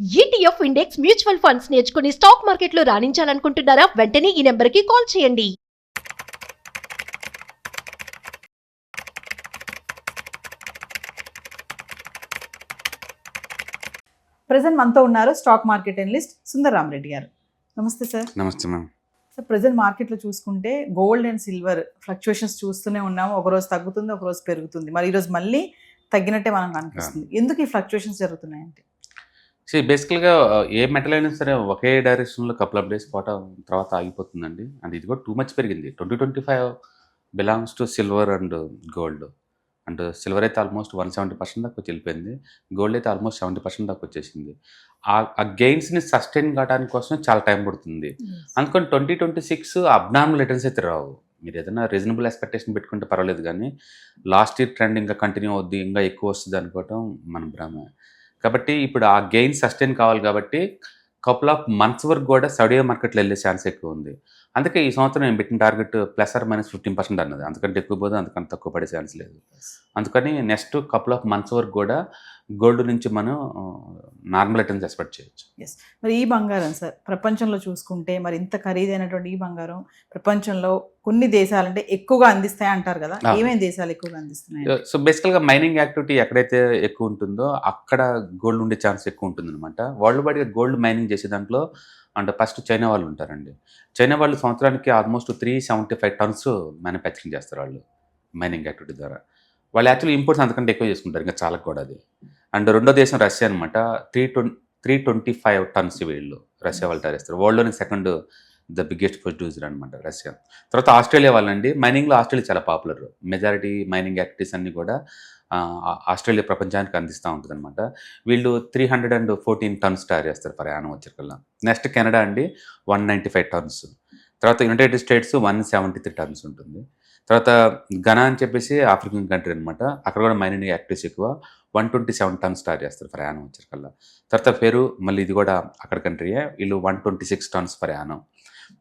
ETF index mutual funds నేర్చుకుని stock మార్కెట్లో రాణించాలనుకుంటున్నారా? వెంటనే ఈ నెంబర్కి కాల్ చేయండి. ప్రెజెంట్ మనతో ఉన్నారు stock market analyst Sundar Ramareddy గారు. నమస్తే సార్. నమస్తే మ్యామ్. సార్, ప్రెజెంట్ మార్కెట్లో చూసుకుంటే గోల్డ్ అండ్ సిల్వర్ ఫ్లక్చుయేషన్స్ చూస్తూనే ఉన్నాము. ఒకరోజు తగ్గుతుంది, ఒకరోజు పెరుగుతుంది. మరి ఈరోజు మళ్ళీ తగ్గినట్టే మనకు అనిపిస్తుంది. ఎందుకు ఈ ఫ్లక్చుయేషన్స్ జరుగుతున్నాయంటే? బేసికల్గా ఏ మెటల్ అయినా సరే ఒకే డైరెక్షన్లో కపుల్ ఆఫ్ డేస్ పోవటం తర్వాత ఆగిపోతుందండి. అండ్ ఇది కూడా టూ మచ్ పెరిగింది. 2025 belongs to silver and gold. And silver అయితే ఆల్మోస్ట్ 170% దాకా వచ్చి వెళ్ళిపోయింది. గోల్డ్ అయితే ఆల్మోస్ట్ 70% దాకా వచ్చేసింది. ఆ గెయిన్స్ని సస్టైన్ కావడానికి కోసం చాలా టైం పడుతుంది. అందుకని 2026 అబ్నార్మల్ రిటర్న్స్ అయితే రావు. మీరు ఏదైనా రీజనబుల్ ఎక్స్పెక్టేషన్ పెట్టుకుంటే పర్వాలేదు, కానీ లాస్ట్ ఇయర్ ట్రెండ్ ఇంకా కంటిన్యూ అవుద్ది, ఇంకా ఎక్కువ వస్తుంది అనుకోవటం మన భ్రమ. కాబట్టి ఇప్పుడు ఆ గెయిన్ సస్టైన్ కావాలి కాబట్టి కపుల్ ఆఫ్ మంత్స్ వరకు కూడా సౌదీ మార్కెట్లో వెళ్ళే ఛాన్స్ ఎక్కువ ఉంది. అందుకే ఈ సంవత్సరం నేను పెట్టిన టార్గెట్ +-15% అన్నది. అందుకంటే ఎక్కువ పోదు, అందుకంటే తక్కువ పడే ఛాన్స్ లేదు. అందుకని నెక్స్ట్ కపుల్ ఆఫ్ మంత్స్ వరకు కూడా గోల్డ్ నుంచి మనం నార్మల్ రిటర్న్స్ ఎక్స్పెక్ట్ చేయొచ్చు. ఎస్. మరి ఈ బంగారం సార్, ప్రపంచంలో చూసుకుంటే మరి ఇంత ఖరీదైనటువంటి ఈ బంగారం ప్రపంచంలో కొన్ని దేశాలంటే ఎక్కువగా అందిస్తాయి అంటారు కదా, ఏమేమి దేశాలు ఎక్కువగా అందిస్తున్నాయి? సో బేసికల్గా మైనింగ్ యాక్టివిటీ ఎక్కడైతే ఎక్కువ ఉంటుందో అక్కడ గోల్డ్ ఉండే ఛాన్స్ ఎక్కువ ఉంటుంది అనమాట. వరల్డ్ వైడ్గా గోల్డ్ మైనింగ్ చేసే దాంట్లో అంటే ఫస్ట్ చైనా వాళ్ళు ఉంటారండి. చైనా వాళ్ళు సంవత్సరానికి ఆల్మోస్ట్ 375 టన్స్ మ్యానుఫ్యాక్చరింగ్ చేస్తారు వాళ్ళు మైనింగ్ యాక్టివిటీ ద్వారా. వాళ్ళు యాక్చువల్లీ ఇంపోర్ట్స్ అంతకంటే ఎక్కువ చేసుకుంటారు, ఇంకా చాలా కూడా అది. అండ్ రెండో దేశం రష్యా అనమాట. 325 టన్స్ వీళ్ళు రష్యా వాళ్ళు తయారు. వరల్డ్లోనే సెకండ్ ద బిగ్గెస్ట్ ప్రొడ్యూసర్ అనమాట రష్యా. తర్వాత ఆస్ట్రేలియా వాళ్ళండి. మైనింగ్లో ఆస్ట్రేలియా చాలా పాపులర్. మెజారిటీ మైనింగ్ యాక్టివిటీస్ అన్నీ కూడా ఆస్ట్రేలియా ప్రపంచానికి అందిస్తూ ఉంటుంది అనమాట. వీళ్ళు 314 టన్స్ తయారు చేస్తారు ప్రయాణం వచ్చేకల్లా. నెక్స్ట్ కెనడా అండి 195 టన్స్. తర్వాత యునైటెడ్ స్టేట్స్ 173 టన్స్ ఉంటుంది. తర్వాత ఘనా అని చెప్పేసి ఆఫ్రికన్ కంట్రీ అనమాట. అక్కడ కూడా మైనింగ్ యాక్టివిటీస్ ఎక్కువ. 127 టన్స్ తయారు చేస్తారు ప్రయాణం వచ్చేకల్లా. తర్వాత పెరు మళ్ళీ ఇది కూడా అక్కడ కంట్రీయే. వీళ్ళు 126 టన్స్ ప్రయాణం.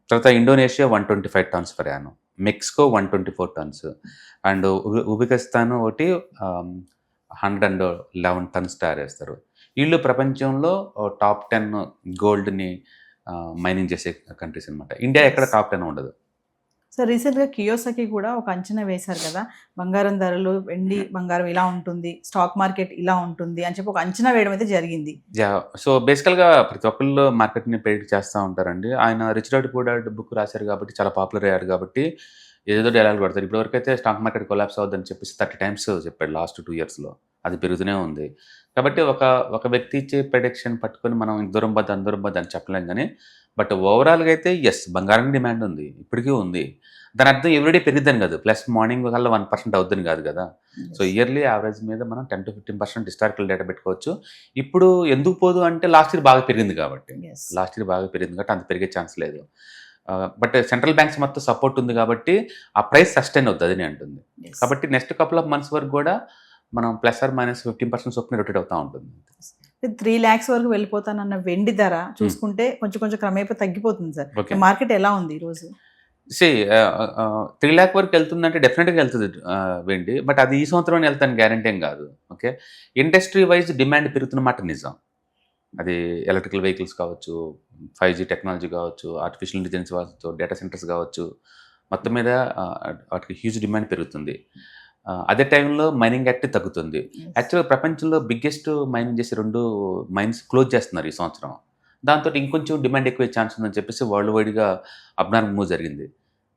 తర్వాత ఇండోనేషియా 125 టన్స్ ప్రయాణం. Mexico 124 turns. అండ్ ఉజ్బెకిస్తాన్ ఒకటి 111 టన్స్ తయారు చేస్తారు. వీళ్ళు ప్రపంచంలో టాప్ 10 గోల్డ్ని మైనింగ్ చేసే కంట్రీస్ అనమాట. ఇండియా ఎక్కడ టాప్ 10 ఉండదు. సో రీసెంట్గా కియోసాకి కూడా ఒక అంచనా వేశారు కదా, బంగారం ధరలు, వెండి బంగారం ఇలా ఉంటుంది, స్టాక్ మార్కెట్ ఇలా ఉంటుంది అని చెప్పి ఒక అంచనా వేయడం అయితే జరిగింది. సో బేసికల్గా ప్రతి ఒక్కళ్ళు మార్కెట్ని ప్రెడిక్ట్ చేస్తూ ఉంటారండి. ఆయన rich dad poor dad book రాశారు కాబట్టి, చాలా పాపులర్ అయ్యారు కాబట్టి ఏదో డైలాగ్ పడతారు. ఇప్పటివరకు అయితే స్టాక్ మార్కెట్ కొలాప్స్ అవుతుందని చెప్పేసి 30 టైమ్స్ చెప్పాడు లాస్ట్ 2 ఇయర్స్లో. అది పెరుగుతూనే ఉంది. కాబట్టి ఒక వ్యక్తి ఇచ్చే ప్రెడిక్షన్ పట్టుకొని మనం దూరం పోద్ది అందూరం పోద్ది అని చెప్పలేం, కానీ బట్ ఓవరాల్గా అయితే ఎస్, బంగారం డిమాండ్ ఉంది, ఇప్పటికీ ఉంది. దాని అర్థం ఎవ్రీడే పెరిగిద్దని కాదు, ప్లస్ మార్నింగ్ కల్లా 1% అవుద్దని కాదు కదా. సో ఇయర్లీ యావరేజ్ మీద మనం 10 to 15% హిస్టారికల్ డేటా పెట్టుకోవచ్చు. ఇప్పుడు ఎందుకు పోదు అంటే లాస్ట్ ఇయర్ బాగా పెరిగింది కాబట్టి. అంత పెరిగే ఛాన్స్ లేదు. బట్ సెంట్రల్ బ్యాంక్స్ మొత్తం సపోర్ట్ ఉంది కాబట్టి ఆ ప్రైస్ సస్టైన్ అవుతుంది అని అంటుంది. కాబట్టి నెక్స్ట్ కపుల్ ఆఫ్ మంత్స్ వరకు కూడా మనం +-15% చొప్పున రొటేట్ అవుతూ ఉంటుంది. 3 lakhs వరకు వెళ్ళిపోతానన్న వెండి ధర చూసుకుంటే కొంచెం క్రమేపీ తగ్గిపోతుంది సార్. మార్కెట్ ఎలా ఉంది ఈరోజు? 3 lakh వరకు వెళ్తుందంటే డెఫినెట్గా వెళ్తుంది వెండి. బట్ అది ఈ సంవత్సరం వెళ్తాను గ్యారంటీ ఏం కాదు. ఓకే, ఇండస్ట్రీ వైజ్ డిమాండ్ పెరుగుతున్నమాట నిజం. అది ఎలక్ట్రికల్ వెహికల్స్ కావచ్చు, 5G టెక్నాలజీ కావచ్చు, ఆర్టిఫిషియల్ ఇంటెలిజెన్స్ కావచ్చు, డేటా సెంటర్స్ కావచ్చు, మొత్తం మీద వాటికి హ్యూజ్ డిమాండ్ పెరుగుతుంది. అదే టైంలో మైనింగ్ యాక్టివిటీ తగ్గుతుంది. యాక్చువల్గా ప్రపంచంలో బిగ్గెస్ట్ మైనింగ్ చేసే 2 మైన్స్ క్లోజ్ చేస్తున్నారు ఈ సంవత్సరం. దాంతో ఇంకొంచెం డిమాండ్ ఎక్కువ ఛాన్స్ ఉందని చెప్పేసి వరల్డ్ వైడ్గా అబ్నార్మల్ మూవ్ జరిగింది.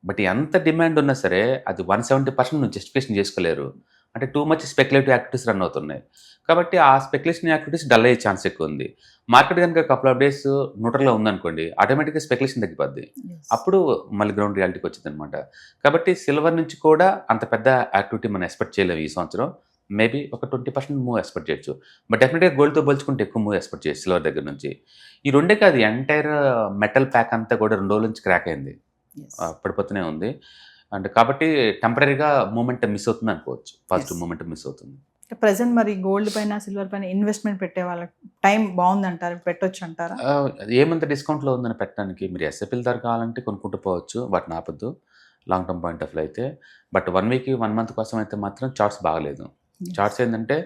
బట్ ఎంత డిమాండ్ ఉన్నా సరే అది 170% నువ్వు జస్టిఫికేషన్ చేసుకోలేరు. అంటే too much speculative activities run అవుతున్నాయి. కాబట్టి ఆ స్పెక్యులేషన్ యాక్టివిటీస్ డల్ అయ్యే ఛాన్స్ ఎక్కువ ఉంది. మార్కెట్ కనుక కపుల్ ఆఫ్ డేస్ న్యూట్రల్గా ఉందనుకోండి, ఆటోమేటిక్గా స్పెక్యులేషన్ తగ్గిపోద్ది. అప్పుడు మళ్ళీ గ్రౌండ్ రియాలిటీకి వచ్చింది అనమాట. కాబట్టి సిల్వర్ నుంచి కూడా అంత పెద్ద యాక్టివిటీ మనం ఎక్స్పెక్ట్ చేయలేము ఈ సంవత్సరం. మేబీ ఒక 20% మూవ్ ఎక్స్పెక్ట్ చేయొచ్చు. బట్ డెఫినెట్గా గోల్డ్తో పోల్చుకుంటే ఎక్కువ మూవ్ ఎక్స్పెక్ట్ చేయొచ్చు సిల్వర్ దగ్గర నుంచి. ఈ రెండే కాదు, ఎంటైర్ మెటల్ ప్యాక్ అంతా కూడా 2 రోజుల నుంచి క్రాక్ అయింది, పడిపోతూనే ఉంది. అండ్ కాబట్టి టెంపరీగా మూమెంట్ మిస్ అవుతుంది అనుకోవచ్చు, పాజిటివ్ మూమెంట్ మిస్ అవుతుంది. ప్రెసెంట్ మరి గోల్డ్ పైన సిల్వర్ పైన ఇన్వెస్ట్మెంట్ పెట్టే వాళ్ళకి టైం బాగుందంటారు, పెట్టొచ్చు అంటారా? ఏమంత డిస్కౌంట్లో ఉందని పెట్టడానికి మీరు ఎస్ఎఫ్ఎల్ ధర కావాలంటే కొనుక్కుంటూ పోవచ్చు, వాటిని ఆపద్దు long term point of view అయితే. బట్ 1 వీక్ 1 మంత్ కోసం అయితే మాత్రం చార్ట్స్ బాగలేదు. చార్ట్స్ ఏంటంటే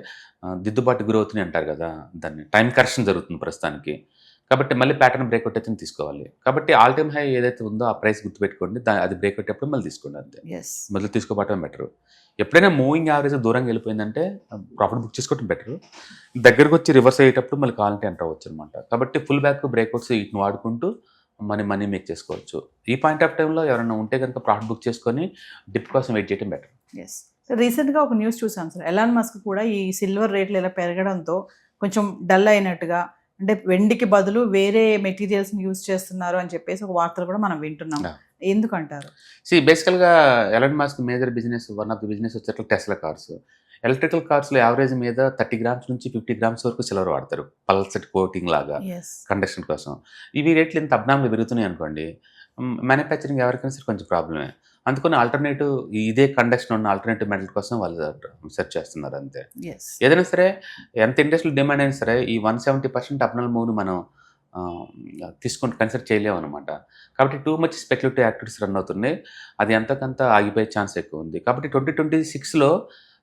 దిద్దుబాటు గురవుతున్నాయి అంటారు కదా, దాన్ని టైం కరెక్షన్ జరుగుతుంది ప్రస్తుతానికి. కాబట్టి మళ్ళీ ప్యాటర్న్ బ్రేక్అవుట్ అయితే తీసుకోవాలి. కాబట్టి ఆల్ టైమ్ హై ఏదైతే ఉందో ఆ ప్రైస్ గుర్తుపెట్టుకోండి, అది బ్రేక్అవుట్ అప్పుడు మళ్ళీ తీసుకోండి అంతే. ఎస్. మొదలు తీసుకోవటం బెటర్. ఎప్పుడైనా మూవింగ్ యావరేజ్ దూరంగా వెళ్ళిపోయిందంటే ప్రాఫిట్ బుక్ చేసుకోవడం బెటర్. దగ్గరకు వచ్చి రివర్స్ అయ్యేటప్పుడు మళ్ళీ కావాలంటే ఎంటర్ అవ్వచ్చు అనమాట. కాబట్టి ఫుల్ బ్యాక్ బ్రేక్అవుట్స్ వీటిని వాడుకుంటూ మనీ మేక్ చేసుకోవచ్చు. ఈ పాయింట్ ఆఫ్ టైంలో ఎవరైనా ఉంటే కనుక ప్రాఫిట్ బుక్ చేసుకొని డిప్ కోసం వెయిట్ చేయడం బెటర్. ఎస్. రీసెంట్గా ఒక న్యూస్ చూసాను సార్, ఎలాన్ మస్క్ కూడా ఈ సిల్వర్ రేట్లు ఇలా పెరగడంతో కొంచెం డల్ అయినట్టుగా, అంటే వెండికి బదులు వేరే మెటీరియల్స్ని యూజ్ చేస్తున్నారు అని చెప్పేసి ఒక వార్తలు కూడా మనం వింటున్నాం. ఎందుకంటారు? బేసికల్గా Elon Musk major business, one of the business వచ్చేట్లు టెస్లా కార్స్. ఎలక్ట్రికల్ కార్స్లో యావరేజ్ మీద 30 grams నుంచి 50 grams వరకు సిల్వర్ వాడతారు, పల్సెట్ కోటింగ్ లాగా కండక్షన్ కోసం. ఇవి రేట్లు ఇంత అబ్నామ్లు పెరుగుతున్నాయి అనుకోండి, మ్యానుఫ్యాక్చరింగ్ ఎవరికైనా సరే కొంచెం ప్రాబ్లమే. అందుకని ఆల్టర్నేటివ్ ఇదే కండక్షన్ ఉన్న ఆల్టర్నేటివ్ మెటల్ కోసం వాళ్ళు సెర్చ్ చేస్తున్నారు అంతే. ఏదైనా సరే ఎంత ఇండస్ట్రియల్ డిమాండ్ అయినా సరే ఈ 170% అబ్నార్మల్ మూవ్ని మనం తీసుకొని కన్సిడర్ చేయలేము అనమాట. కాబట్టి too much speculative activities run అవుతున్నాయి, అది ఎంతకంత ఆగిపోయే ఛాన్స్ ఎక్కువ ఉంది. కాబట్టి 2026లో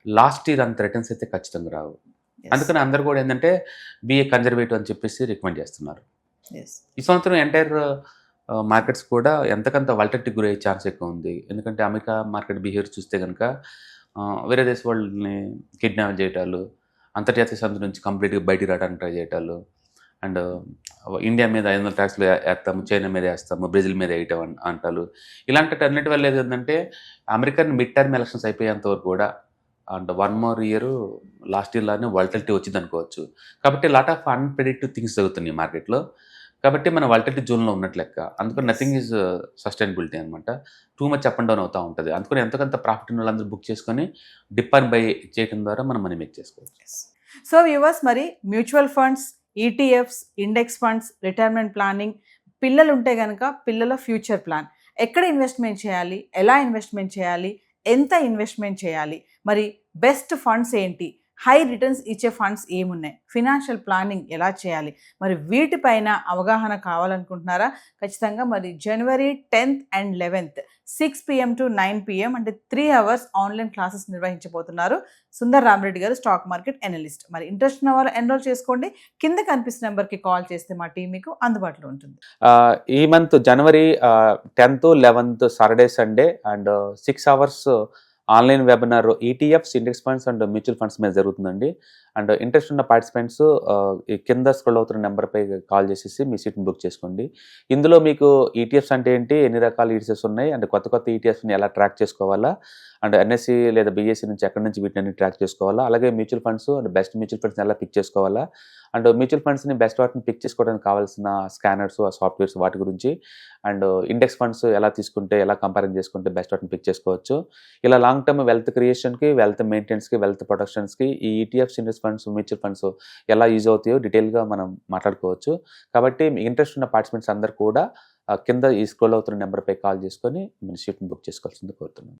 లాస్ట్ ఇయర్ అంత రిటర్న్స్ అయితే ఖచ్చితంగా రావు. అందుకని అందరు కూడా ఏంటంటే బిఏ కన్జర్వేటివ్ అని చెప్పేసి రికమెండ్ చేస్తున్నారు. ఈ సంవత్సరం ఎంటైర్ మార్కెట్స్ కూడా ఎంతకంత వాలటిలిటీకి గురయ్యే ఛాన్స్ ఎక్కువ ఉంది. ఎందుకంటే అమెరికా మార్కెట్ బిహేవియర్ చూస్తే కనుక వేరే దేశ వాళ్ళని కిడ్నాప్ చేయటాలు, అంతర్జాతీయ సంస్థ నుంచి కంప్లీట్గా బయటికి రావడానికి ట్రై చేయటాలు, అండ్ ఇండియా మీద 500 ట్యాక్స్లు వేస్తాము, చైనా మీద వేస్తాము, బ్రెజిల్ మీద వేయటం అంటారు. ఇలాంటి అన్నిటి వల్ల ఏంటంటే అమెరికన్ మిడ్ టర్మ్ ఎలక్షన్స్ అయిపోయేంత వరకు కూడా అండ్ 1 more year లాస్ట్ ఇయర్లోనే వాలటిలిటీ వచ్చింది అనుకోవచ్చు. కాబట్టి లాట్ ఆఫ్ అన్ప్రెడిక్టివ్ థింగ్స్ జరుగుతున్నాయి మార్కెట్లో. కాబట్టి మన వాలటిలిటీ జోన్లో ఉన్నట్లు లెక్క. అందుకని నథింగ్ ఈజ్ సస్టైనబిలిటీ అనమాట. Too much up and down అవుతూ ఉంటుంది. అందుకని ఎంతకంత ప్రాఫిట్ ఉన్న వాళ్ళందరూ బుక్ చేసుకొని డిప్ అండ్ బై చేయడం ద్వారా మనం మనీ మేక్ చేసుకోవచ్చు. సో వ్యూవర్స్, మరి mutual funds, ETFs, index funds, retirement planning, పిల్లలు ఉంటే కనుక పిల్లల ఫ్యూచర్ ప్లాన్, ఎక్కడ ఇన్వెస్ట్మెంట్ చేయాలి, ఎలా ఇన్వెస్ట్మెంట్ చేయాలి, ఎంత ఇన్వెస్ట్మెంట్ చేయాలి, మరి బెస్ట్ ఫండ్స్ ఏంటి, హై రిటర్న్స్ ఇచ్చే ఫండ్స్ ఏమున్నాయి, ఫినాన్షియల్ ప్లానింగ్ ఎలా చేయాలి, మరి వీటిపైన అవగాహన కావాలనుకుంటున్నారా? ఖచ్చితంగా మరి January 10th and 11th 6 PM to 9 PM అంటే 3 hours ఆన్లైన్ క్లాసెస్ నిర్వహించబోతున్నారు సుందర్ రామరెడ్డి గారు, స్టాక్ మార్కెట్ ఎనలిస్ట్. మరి ఇంట్రెస్ట్ ఉన్న వాళ్ళు ఎన్రోల్ చేసుకోండి. కింద కనిపిస్తున్న నెంబర్కి కాల్ చేస్తే మా టీం మీకు అందుబాటులో ఉంటుంది. ఈ month January 10th, 11th Saturday, Sunday and 6 hours online webinar ETFs, index funds and mutual funds మీద జరుగుతుందండి. అండ్ ఇంట్రెస్ట్ ఉన్న పార్టిసిపెంట్స్ ఈ కింద స్క్రోల్ అవుతున్న నెంబర్పై కాల్ చేసేసి మీ సీట్ని బుక్ చేసుకోండి. ఇందులో మీకు ఈటీఎఫ్స్ అంటే ఏంటి, ఎన్ని రకాల ఈటీఎఫ్స్ ఉన్నాయి, అండ్ కొత్త ఈటీఎఫ్స్ని ఎలా ట్రాక్ చేసుకోవాలా, అండ్ ఎన్ఎస్సి లేదా బీఎస్సీ నుంచి ఎక్కడి నుంచి వీటిని ట్రాక్ చేసుకోవాలా, అలాగే mutual funds and best mutual ఫండ్స్ని ఎలా పిక్ చేసుకోవాలా, అండ్ మ్యూచువల్ ఫండ్స్ని బెస్ట్ వాటిని పిక్ చేసుకోవడానికి కావాల్సిన స్కానర్స్, ఆ సాఫ్ట్వేర్స్ వాటి గురించి, అండ్ ఇండెక్స్ ఫండ్స్ ఎలా తీసుకుంటే, ఎలా కంపేర్ చేసుకుంటే బెస్ట్ వాటిని పిక్ చేసుకోవచ్చు. ఇలా లాంగ్ టర్మ్ వెల్త్ క్రియేషన్కి, వెల్త్ మెయింటెనెన్స్కి, వెల్త్ ప్రొటెక్షన్స్కి ఈ ETFs, index funds, mutual funds ఎలా యూజ్ అవుతాయో డీటెయిల్గా మనం మాట్లాడుకోవచ్చు. కాబట్టి మీ ఇంట్రెస్ట్ ఉన్న పార్టిసిపెంట్స్ అందరూ కూడా కింద ఈ స్క్రోల్ అవుతున్న నెంబర్పై కాల్ చేసుకొని మన సీట్ని బుక్ చేసుకోవాల్సింది కోరుతున్నాను.